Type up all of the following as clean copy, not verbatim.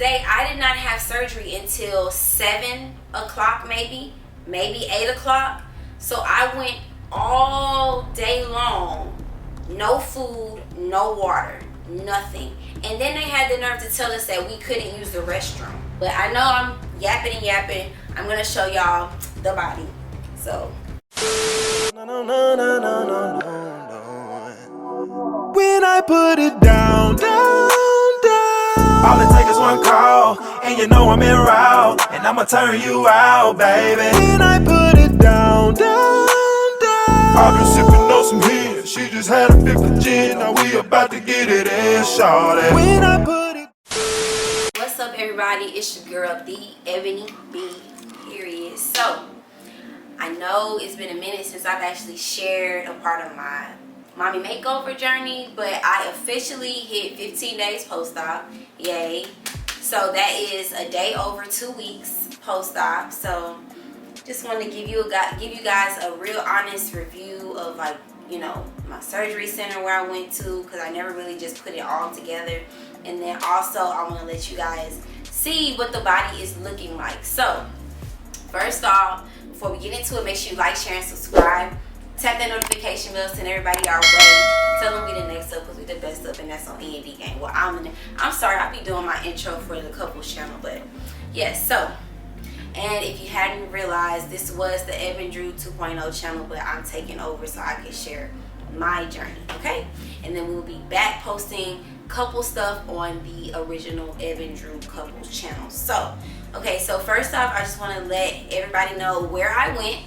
day, I did not have surgery until 7 o'clock, maybe 8 o'clock. So I went all day long, no food, no water, nothing. And then they had the nerve to tell us that we couldn't use the restroom. But I know I'm yapping and yapping. I'm gonna show y'all the body. So when I put it down, all it takes is one call, and you know I'm in route, and I'ma turn you out, baby. When I put it down, I've been sipping on some here. She just had a fifth of gin, now we about to get it in, shawty. When I put it. What's up, everybody? It's your girl, the Ebony B. Period. So I know it's been a minute since I've actually shared a part of my mommy makeover journey, but I officially hit 15 days post-op. Yay. So that is a day over 2 weeks post-op. So just wanted to give you guys a real honest review of, like, you know, my surgery center where I went to, because I never really just put it all together. And then also I want to let you guys see what the body is looking like. So first off, before we get into it, make sure you like, share, and subscribe. Tap that notification bell, send everybody our way. Tell them we the next up because we the best up, and that's on E&D Gang. Well, I'm sorry, I'll be doing my intro for the couples channel, but yes. So, and if you hadn't realized, this was the Evan Drew 2.0 channel, but I'm taking over so I can share my journey, okay? And then we'll be back posting couple stuff on the original Evan Drew couples channel. So, okay, so first off, I just want to let everybody know where I went.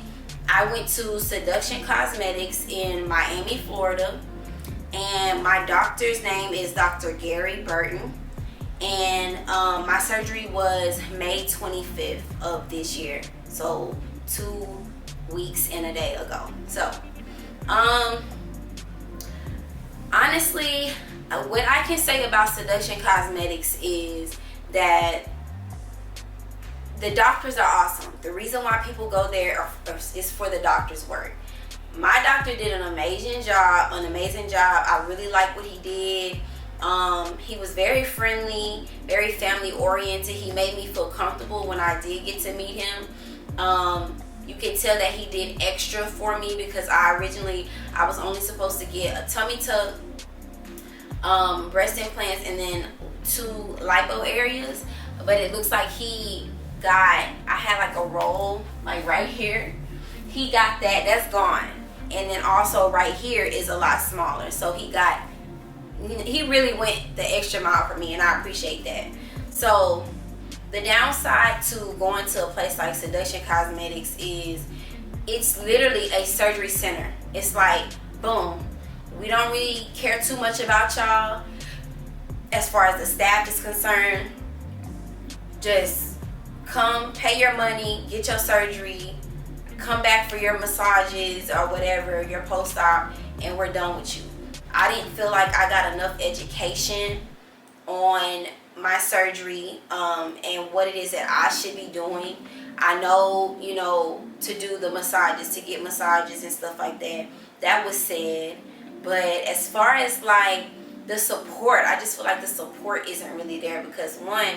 I went to Seduction Cosmetics in Miami, Florida, and my doctor's name is Dr. Gary Burton, and my surgery was May 25th of this year, so 2 weeks and a day ago. So honestly, what I can say about Seduction Cosmetics is that the doctors are awesome. The reason why people go there is for the doctor's work. My doctor did an amazing job. I really like what he did. He was very friendly, very family oriented. He made me feel comfortable when I did get to meet him. You can tell that he did extra for me because I was only supposed to get a tummy tuck, breast implants, and then 2 lipo areas. But it looks like I had like a roll like right here. He got that's gone. And then also right here is a lot smaller. So he really went the extra mile for me, and I appreciate that. So the downside to going to a place like Seduction Cosmetics is it's literally a surgery center. It's like, boom, we don't really care too much about y'all as far as the staff is concerned. Just come, pay your money, get your surgery, come back for your massages or whatever, your post-op, and we're done with you. I didn't feel like I got enough education on my surgery and what it is that I should be doing. I know, you know, to do the massages, to get massages and stuff like that. That was said. But as far as like the support, I just feel like the support isn't really there because, one,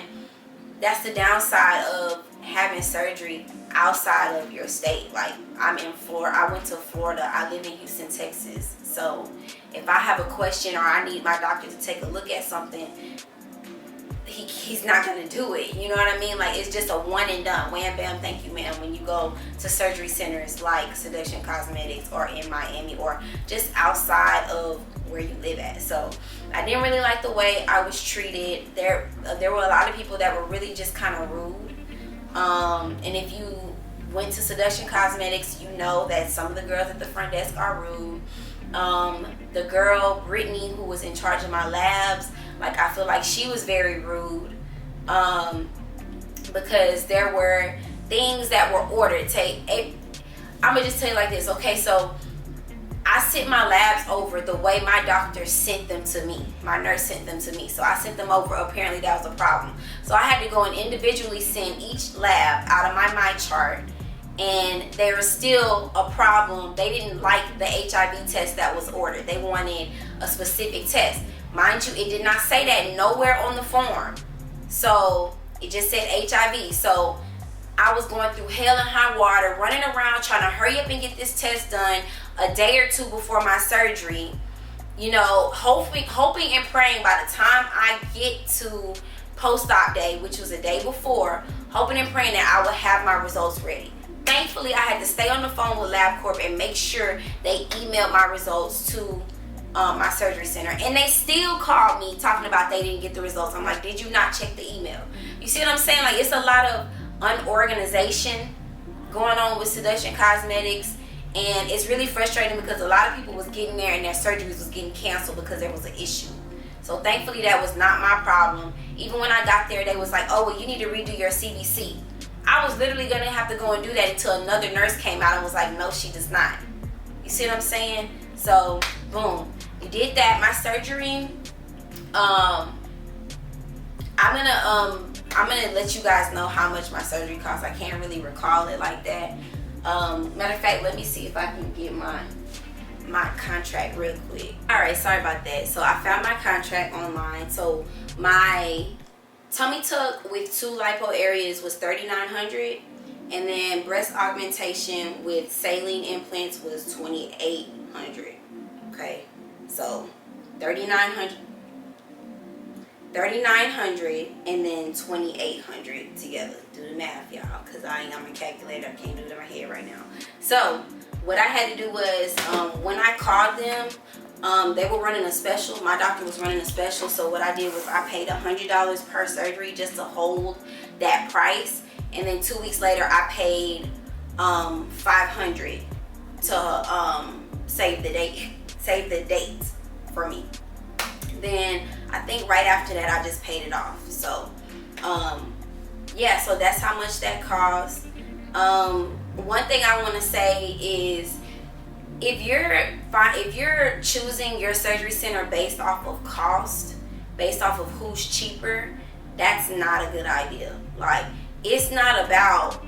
that's the downside of having surgery outside of your state. Like, I'm in Florida. I went to Florida. I live in Houston, Texas. So if I have a question or I need my doctor to take a look at something, he's not going to do it. You know what I mean? Like, it's just a one and done. Wham, bam, thank you, ma'am. When you go to surgery centers like Seduction Cosmetics or in Miami or just outside of where you live at. So I didn't really like the way I was treated. There were a lot of people that were really just kind of rude. And if you went to Seduction Cosmetics, you know that some of the girls at the front desk are rude. The girl, Brittany, who was in charge of my labs, like, I feel like she was very rude. Because there were things that were ordered. I'm going to just tell you like this. Okay, so I sent my labs over the way my doctor sent them to me. My nurse sent them to me. So I sent them over. Apparently that was a problem. So I had to go and individually send each lab out of my chart. And there was still a problem. They didn't like the HIV test that was ordered. They wanted a specific test. Mind you, it did not say that nowhere on the form. So it just said HIV. So I was going through hell and high water, running around trying to hurry up and get this test done a day or two before my surgery. You know, hoping and praying by the time I get to post-op day, which was a day before, hoping and praying that I would have my results ready. Thankfully, I had to stay on the phone with LabCorp and make sure they emailed my results to my surgery center. And they still called me talking about they didn't get the results. I'm like, did you not check the email? You see what I'm saying? Like, it's a lot of unorganization going on with Seduction Cosmetics. And it's really frustrating because a lot of people was getting there and their surgeries was getting canceled because there was an issue. So thankfully that was not my problem. Even when I got there, they was like, oh, well, you need to redo your CBC. I was literally going to have to go and do that until another nurse came out and was like, no, she does not. You see what I'm saying? So, boom. We did that. My surgery, I'm gonna let you guys know how much my surgery cost. I can't really recall it like that. Matter of fact, let me see if I can get my contract real quick. Alright, sorry about that. So I found my contract online. So my tummy tuck with 2 lipo areas was $3,900, and then breast augmentation with saline implants was $2,800. Okay, so $3,900 and then $2,800 together. Do the math, y'all, because I ain't got my calculator. I can't do it in my head right now. So what I had to do was, when I called them, they were running a special. My doctor was running a special. So what I did was I paid $100 per surgery just to hold that price. And then 2 weeks later, I paid $500 to save the date for me. Then I think right after that I just paid it off. So yeah, so that's how much that cost. One thing I want to say is, if you're choosing your surgery center based off of cost, based off of who's cheaper, that's not a good idea. Like, it's not about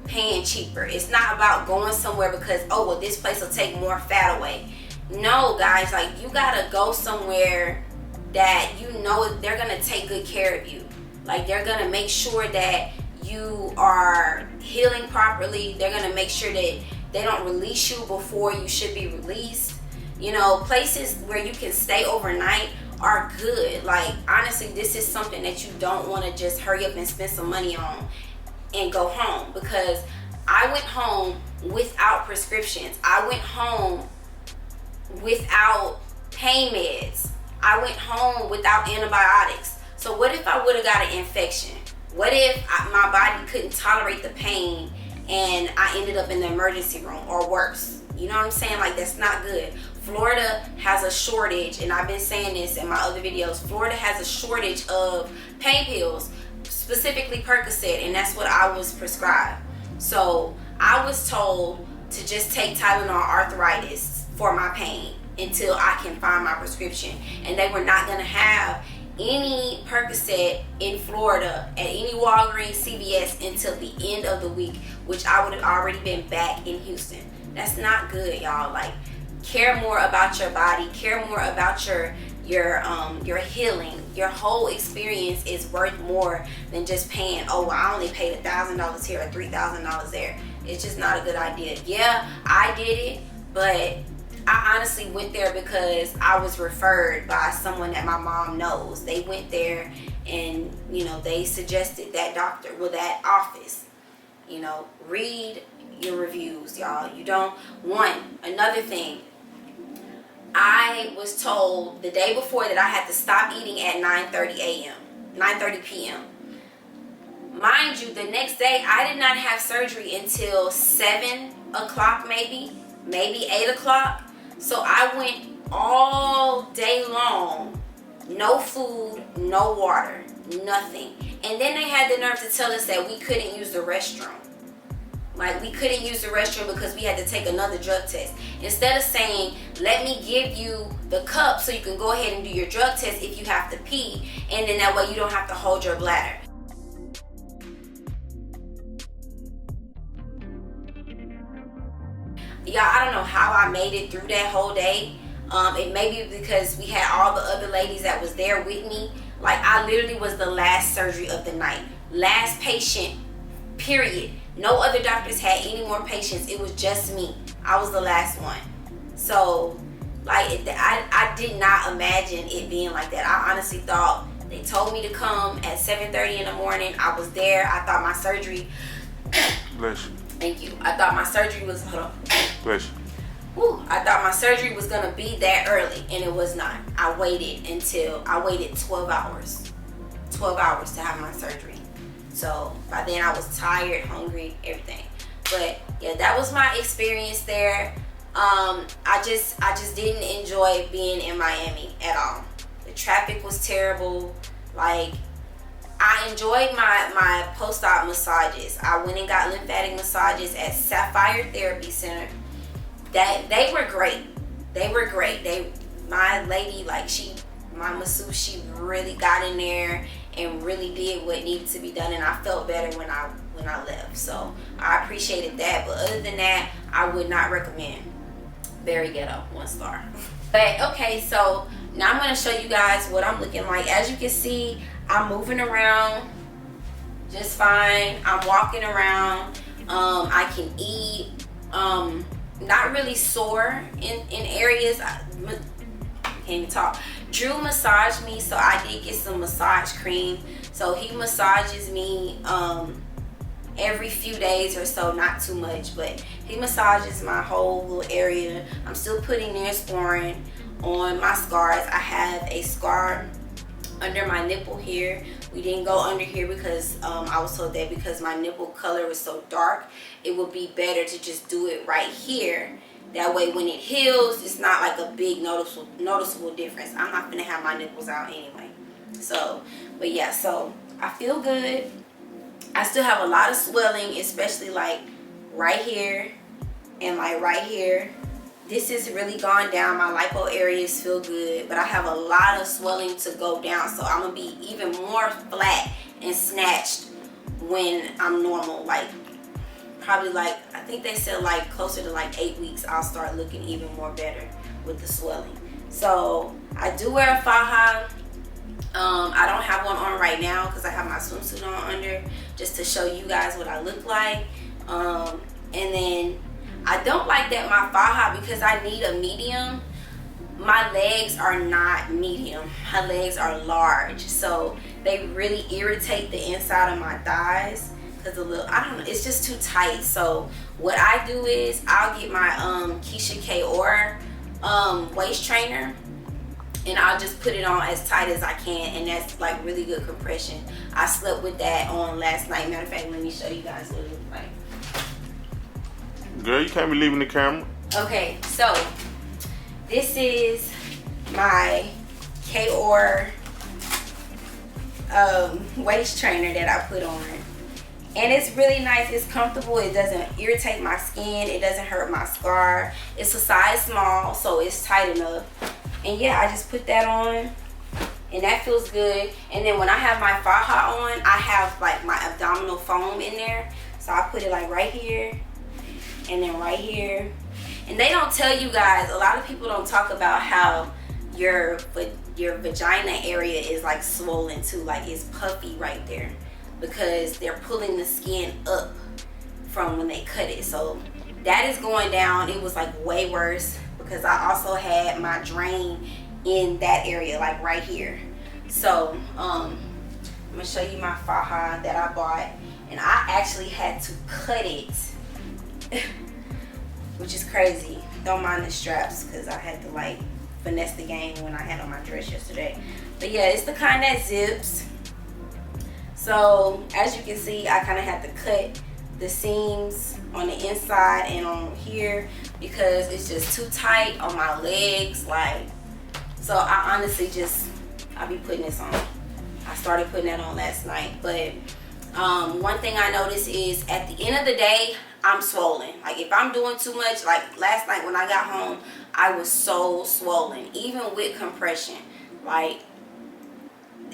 paying cheaper. It's not about going somewhere because, oh, well, this place will take more fat away. No, guys, like, you gotta go somewhere that you know they're gonna take good care of you. Like, they're gonna make sure that you are healing properly. They're gonna make sure that they don't release you before you should be released. You know, places where you can stay overnight are good. Like, honestly, this is something that you don't want to just hurry up and spend some money on and go home, because I went home without prescriptions. I went home without pain meds. I went home without antibiotics. So what if I would have got an infection? What if my body couldn't tolerate the pain and I ended up in the emergency room, or worse? You know what I'm saying? Like, that's not good. Florida has a shortage, and I've been saying this in my other videos. Florida has a shortage of pain pills, specifically Percocet, and that's what I was prescribed. So I was told to just take Tylenol arthritis for my pain until I can find my prescription. And they were not going to have any Percocet in Florida at any Walgreens, CVS until the end of the week, which I would have already been back in Houston. That's not good, y'all. Like, care more about your body, care more about your healing. Your whole experience is worth more than just paying, oh, well, I only paid $1,000 here or $3,000 there. It's just not a good idea. Yeah, I did it, but I honestly went there because I was referred by someone that my mom knows. They went there and, you know, they suggested that doctor, well, that office. You know, read your reviews, y'all. You don't want. Another thing, I was told the day before that I had to stop eating at 9:30 p.m. Mind you, the next day I did not have surgery until 7 o'clock, maybe 8 o'clock. So I went all day long, no food, no water, nothing. And then they had the nerve to tell us that we couldn't use the restroom. Like, we couldn't use the restroom because we had to take another drug test. Instead of saying, let me give you the cup so you can go ahead and do your drug test if you have to pee, and then that way you don't have to hold your bladder. Y'all, I don't know how I made it through that whole day. It may be because we had all the other ladies that was there with me. Like, I literally was the last surgery of the night, last patient, period. No other doctors had any more patients. It was just me. I was the last one. So like, I did not imagine it being like that. I honestly thought they told me to come at 7:30 in the morning. I was there. I thought my surgery Bless you. thank you. I thought my surgery was, hold on. Bless you. Whew, I thought my surgery was gonna be that early, and it was not. I waited 12 hours. 12 hours to have my surgery. So by then I was tired, hungry, everything. But yeah, that was my experience there. I just didn't enjoy being in Miami at all. The traffic was terrible. Like, I enjoyed my post-op massages. I went and got lymphatic massages at Sapphire Therapy Center. They were great. They were great. My lady, like, my masseuse, she really got in there and really did what needed to be done, and I felt better when I left. So I appreciated that. But other than that, I would not recommend. Very ghetto, 1 star. But okay, so now I'm going to show you guys what I'm looking like. As you can see, I'm moving around just fine. I'm walking around. I can eat. Not really sore in areas. I can't even talk. Drew massaged me, so I did get some massage cream. So he massages me every few days or so, not too much, but he massages my whole little area. I'm still putting Neosporin on my scars. I have a scar under my nipple here. We didn't go under here because I was told that because my nipple color is so dark, it would be better to just do it right here. That way when it heals, it's not like a big noticeable difference. I'm not gonna have my nipples out anyway. So, but yeah, so I feel good. I still have a lot of swelling, especially like right here and like right here. This is really gone down. My lipo areas feel good, but I have a lot of swelling to go down. So I'm gonna be even more flat and snatched when I'm normal. Like, probably like, I think they said like closer to like 8 weeks, I'll start looking even more better with the swelling. So I do wear a faja. I don't have one on right now because I have my swimsuit on under, just to show you guys what I look like. And then I don't like that my faja, because I need a medium. My legs are not medium. My legs are large, so they really irritate the inside of my thighs because I don't know, it's just too tight. So what I do is I'll get my Keisha Kaur waist trainer, and I'll just put it on as tight as I can, and that's like really good compression. I slept with that on last night. Matter of fact, let me show you guys what it looks like. Girl, you can't be leaving the camera. Okay, so this is my Kaur waist trainer that I put on, and it's really nice. It's comfortable. It doesn't irritate my skin. It doesn't hurt my scar. It's a size small, so it's tight enough. And yeah, I just put that on, and that feels good. And then when I have my faja on, I have like my abdominal foam in there, so I put it like right here and then right here. And they don't tell you guys, a lot of people don't talk about how your vagina area is like swollen too, like it's puffy right there, because they're pulling the skin up from when they cut it. So that is going down. It was like way worse because I also had my drain in that area, like right here. So I'm gonna show you my faja that I bought, and I actually had to cut it which is crazy. Don't mind the straps because I had to like finesse the game when I had on my dress yesterday. But yeah, it's the kind that zips. So as you can see, I kind of had to cut the seams on the inside and on here because it's just too tight on my legs. Like, so I honestly I'll be putting this on. I started putting that on last night. But one thing I noticed is at the end of the day, I'm swollen. Like if I'm doing too much, like last night when I got home, I was so swollen, even with compression. Like,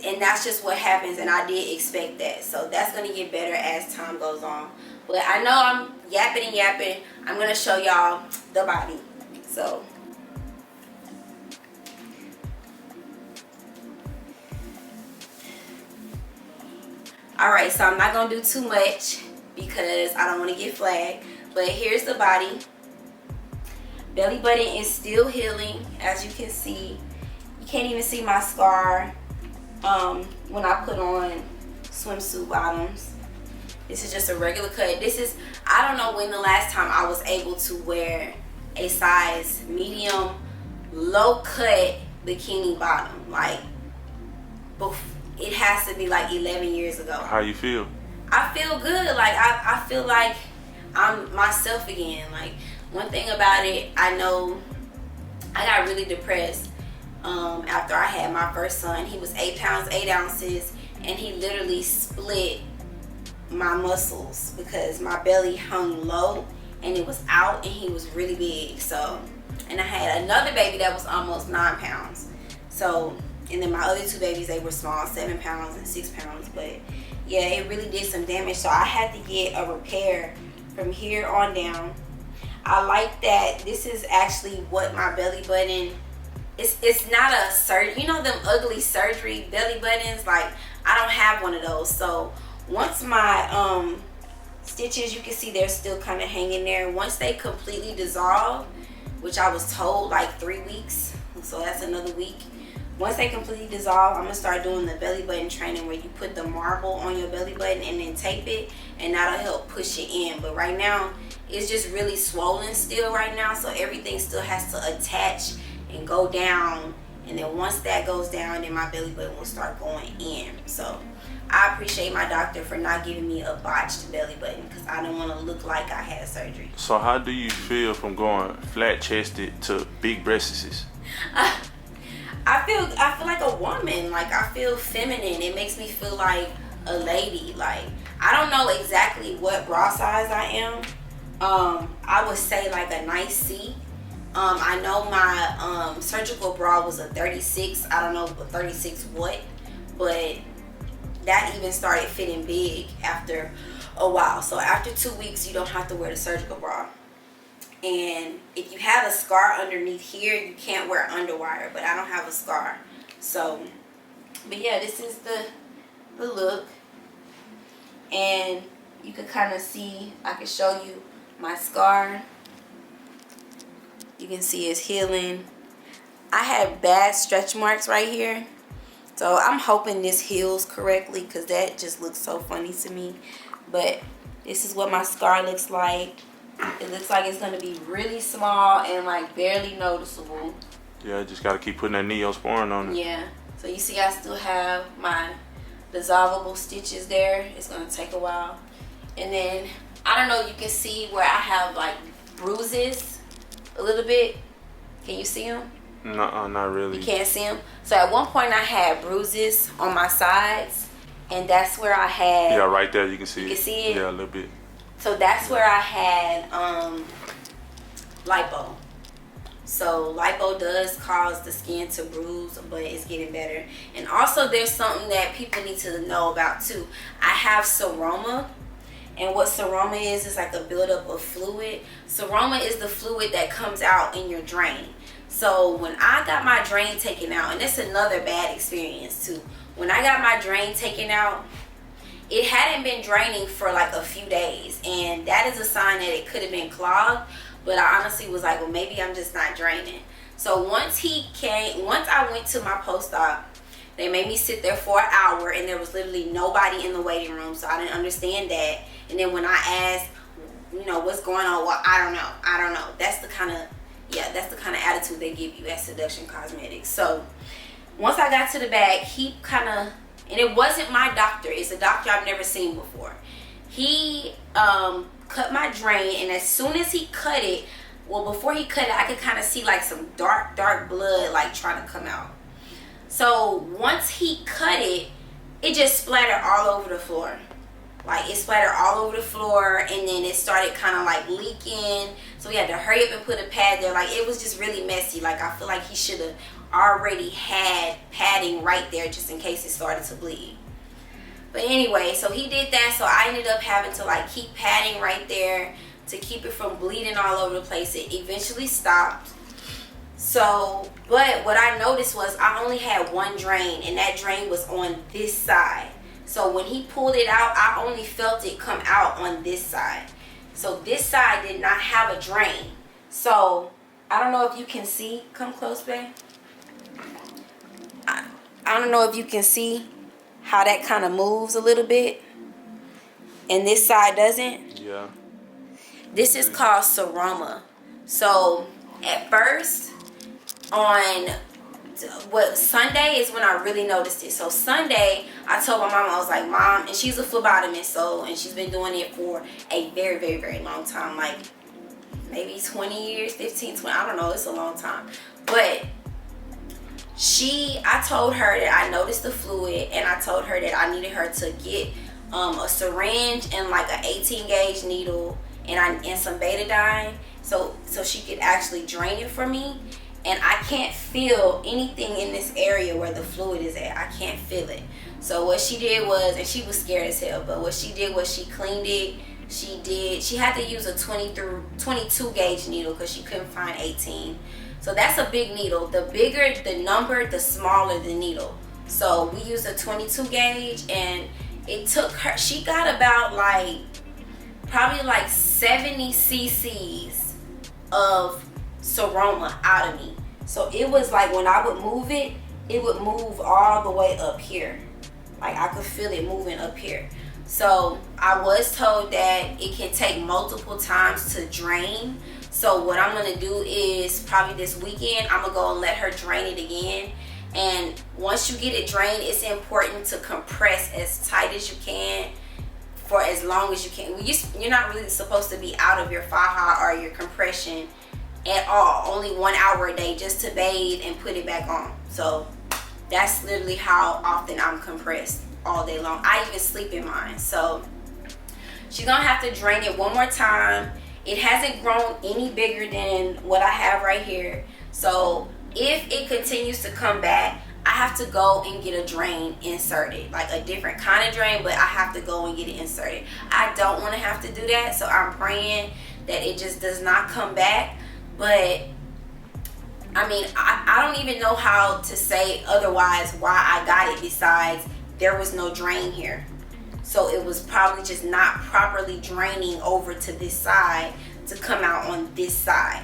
and that's just what happens, and I did expect that. So that's gonna get better as time goes on. But I know I'm yapping and yapping. I'm gonna show y'all the body. So Alright, so I'm not going to do too much because I don't want to get flagged. But here's the body. Belly button is still healing, as you can see. You can't even see my scar when I put on swimsuit bottoms. This is just a regular cut. This is, I don't know when the last time I was able to wear a size medium, low cut bikini bottom. Like, it has to be like 11 years ago. How you feel? I feel good. Like, I feel like I'm myself again. Like, one thing about it, I know I got really depressed after I had my first son. He was 8 pounds 8 ounces, and he literally split my muscles because my belly hung low and it was out, and he was really big. So, and I had another baby that was almost 9 pounds. So, and then my other 2 babies, they were small, 7 pounds and 6 pounds. But yeah, it really did some damage. So I had to get a repair from here on down. I like that this is actually what my belly button, it's not a surgery. You know them ugly surgery belly buttons? Like, I don't have one of those. So once my stitches, you can see they're still kind of hanging there. Once they completely dissolve, which I was told like 3 weeks, so that's another week. Once they completely dissolve, I'm gonna start doing the belly button training where you put the marble on your belly button and then tape it, and that'll help push it in. But right now, it's just really swollen still right now, so everything still has to attach and go down. And then once that goes down, then my belly button will start going in. So I appreciate my doctor for not giving me a botched belly button because I don't want to look like I had surgery. So how do you feel from going flat chested to big breasts? I feel like a woman. Like, I feel feminine. It makes me feel like a lady. Like, I don't know exactly what bra size I am. I would say like a nice C. I know my surgical bra was a 36. I don't know 36 what, but that even started fitting big after a while. So after 2 weeks, you don't have to wear the surgical bra. And if you have a scar underneath here, you can't wear underwire, but I don't have a scar. So, but yeah, this is the look. And you can kind of see, I can show you my scar. You can see it's healing. I have bad stretch marks right here. So I'm hoping this heals correctly because that just looks so funny to me. But this is what my scar looks like. It looks like it's going to be really small and like barely noticeable. Yeah, just got to keep putting that Neosporin on it. Yeah. So you see I still have my dissolvable stitches there. It's going to take a while. And then, I don't know, you can see where I have like bruises a little bit. Can you see them? No, not really. You can't see them? So at one point I had bruises on my sides. And that's where I had... Yeah, right there you can see it. You can see it? Yeah, a little bit. So that's where I had lipo. So lipo does cause the skin to bruise, but it's getting better. And also there's something that people need to know about too. I have seroma. And what seroma is like a buildup of fluid. Seroma is the fluid that comes out in your drain. So when I got my drain taken out, and that's another bad experience too. When I got my drain taken out, it hadn't been draining for like a few days, and that is a sign that it could have been clogged. But I honestly was like, well, maybe I'm just not draining. So once I went to my post-op, they made me sit there for an hour, and there was literally nobody in the waiting room, so I didn't understand that. And then when I asked, you know, what's going on, well, I don't know. That's the kind of attitude they give you at Seduction Cosmetics. So once I got to the bag, he kind of, and it wasn't my doctor, it's a doctor I've never seen before. He cut my drain, and as soon as he cut it, well, before he cut it, I could kind of see like some dark blood like trying to come out. So once he cut it, it just splattered all over the floor. Like, it splattered all over the floor, and then it started kind of like leaking. So we had to hurry up and put a pad there. Like, it was just really messy. Like, I feel like he should have already had padding right there just in case it started to bleed. But anyway, so he did that. So I ended up having to like keep padding right there to keep it from bleeding all over the place. It eventually stopped. So, but what I noticed was I only had one drain, and that drain was on this side. So when he pulled it out, I only felt it come out on this side. So this side did not have a drain. So I don't know if you can see. Come close, babe. I don't know if you can see how that kind of moves a little bit. And this side doesn't. Yeah. This is called seroma. So at first, on Sunday is when I really noticed it. So Sunday, I told my mom, I was like, Mom, and she's a phlebotomist, and she's been doing it for a very, very, very long time, like maybe 20 years, 15, 20, I don't know, it's a long time. But I told her that I noticed the fluid, and I told her that I needed her to get a syringe and like an 18 gauge needle and some betadine so she could actually drain it for me. And I can't feel anything in this area where the fluid is at. I can't feel it. So what she did was, and she was scared as hell, but what she did was she cleaned it. She had to use a 22 gauge needle because she couldn't find 18. So that's a big needle. The bigger the number, the smaller the needle. So we used a 22 gauge, and it took her, she got about probably like 70 cc's of seroma out of me. So it was like when I would move it, it would move all the way up here. Like I could feel it moving up here. So I was told that it can take multiple times to drain. So what I'm gonna do is probably this weekend, I'm gonna go and let her drain it again. And once you get it drained, it's important to compress as tight as you can for as long as you can. You're not really supposed to be out of your faja or your compression at all. Only 1 hour a day just to bathe and put it back on. So that's literally how often I'm compressed all day long. I even sleep in mine. So she's gonna have to drain it one more time. It hasn't grown any bigger than what I have right here. So if it continues to come back, I have to go and get a drain inserted, like a different kind of drain, but I have to go and get it inserted. I don't want to have to do that, so I'm praying that it just does not come back. But I mean, I don't even know how to say otherwise why I got it besides there was no drain here. So it was probably just not properly draining over to this side to come out on this side.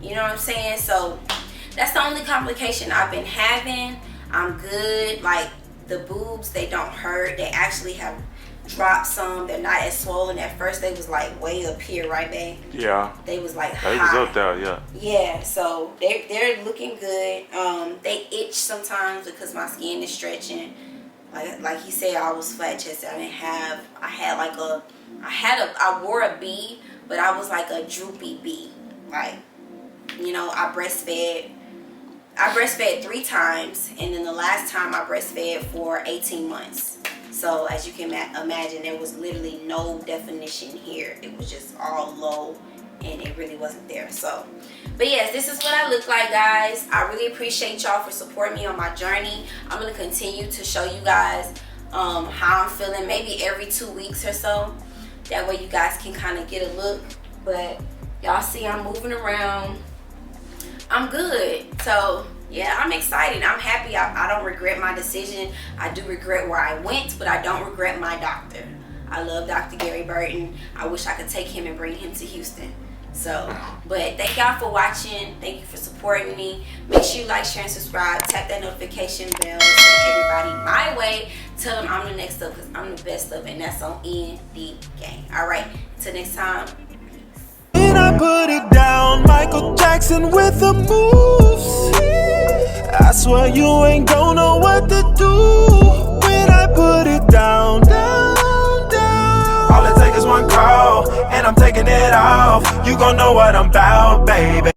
You know what I'm saying? So that's the only complication I've been having. I'm good. Like the boobs, they don't hurt. They actually have dropped some. They're not as swollen. At first they was like way up here, right, babe? Yeah. They was like They high. was up there, yeah. Yeah, so they're looking good. They itch sometimes because my skin is stretching. Like he said, I was flat chested. I wore a B, but I was like a droopy B. Like, you know, I breastfed 3 times, and then the last time I breastfed for 18 months. So as you can imagine, there was literally no definition here. It was just all low, and it really wasn't there. So, but yes, this is what I look like, guys. I really appreciate y'all for supporting me on my journey. I'm going to continue to show you guys how I'm feeling, maybe every 2 weeks or so. That way you guys can kind of get a look. But y'all see I'm moving around. I'm good. So yeah, I'm excited. I'm happy. I don't regret my decision. I do regret where I went, but I don't regret my doctor. I love Dr. Gary Burton. I wish I could take him and bring him to Houston. So, but thank y'all for watching. Thank you for supporting me. Make sure you like, share, and subscribe. Tap that notification bell. Send everybody my way. Tell them I'm the next up because I'm the best up, and that's on ND Gang. All right. Until next time. When I put it down, Michael Jackson with the moves. I swear you ain't gonna know what to do. When I put it down, down, down. All it takes is one call, and I'm taking it off. You gon' know what I'm about, baby.